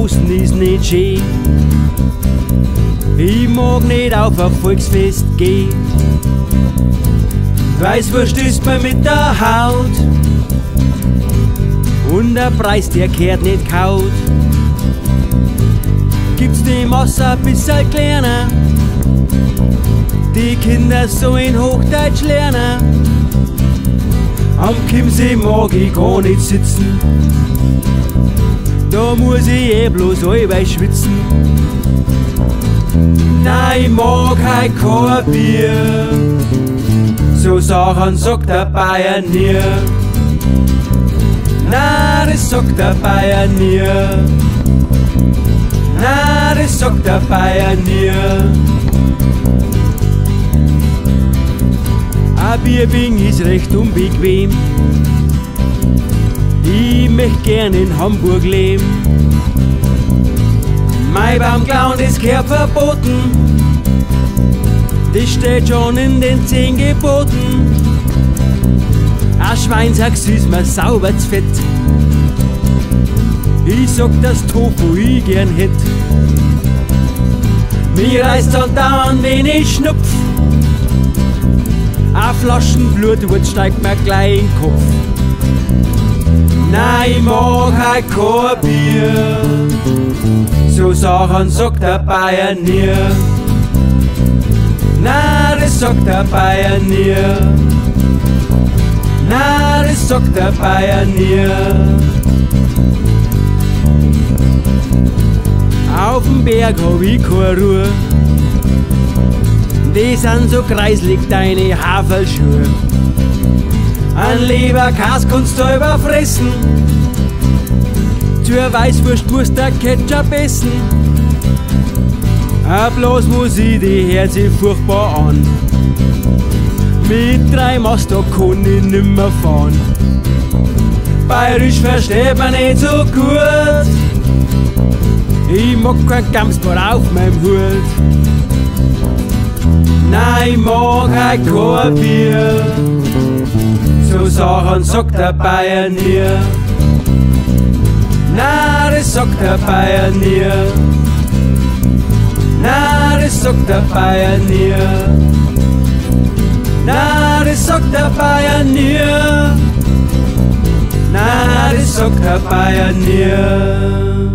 Posten ist nicht schön. Ich mag nicht auf ein Volksfest gehen. Weißwurst isst man mit der Haut und der Preis, der kehrt nicht kaut. Gibt's die Masse ein bisschen kleiner, die Kinder sollen Hochdeutsch lernen. Am Chiemsee mag ich gar nicht sitzen, da muss ich bloß allweil schwitzen. Nein, ich mag heut kein Bier, so Sachen sagt der Bayer nie. Na, das sagt der Bayer nie. Na, das sagt der Bayer nie. Ein Bierbing ist recht unbequem. Ich möcht gern in Hamburg leben. Maibaumklauen, das gehört verboten. Das steht schon in den 10 Geboten. Ein Schweinshack ist mir sauber zu fett. Ich sag, dass Tofu ich gern hätt. Mir reißt dann dauernd, wenn ich schnupf. Ein Flaschen Blutwurz steigt mir gleich in den Kopf. Nein, ich mag heut kein Bier, so Sachen sagt der Bayer nie. Na, das sagt der Bayer nie. Na, das sagt der Bayer nie. Auf dem Berg hab ich keine Ruhe, die sind so kreislig, deine Haferlschuhe. Ein Leberkäse kannst du überfressen, zur Weißwurst musst du Ketchup essen. Bloß muss ich die Herze furchtbar an, mit 3 Mast da kann ich nimmer fahren. Bayerisch versteht man nicht so gut, ich mag kein Gamsbad auf meinem Hut. Nein, ich mag heut kein Bier, so Sachen sagt der Bayer nie. Na, das sagt der Bayer nie. Na, das sagt der Bayer nie. Na, das sagt der Bayer nie. Na, das sagt der Bayer nie.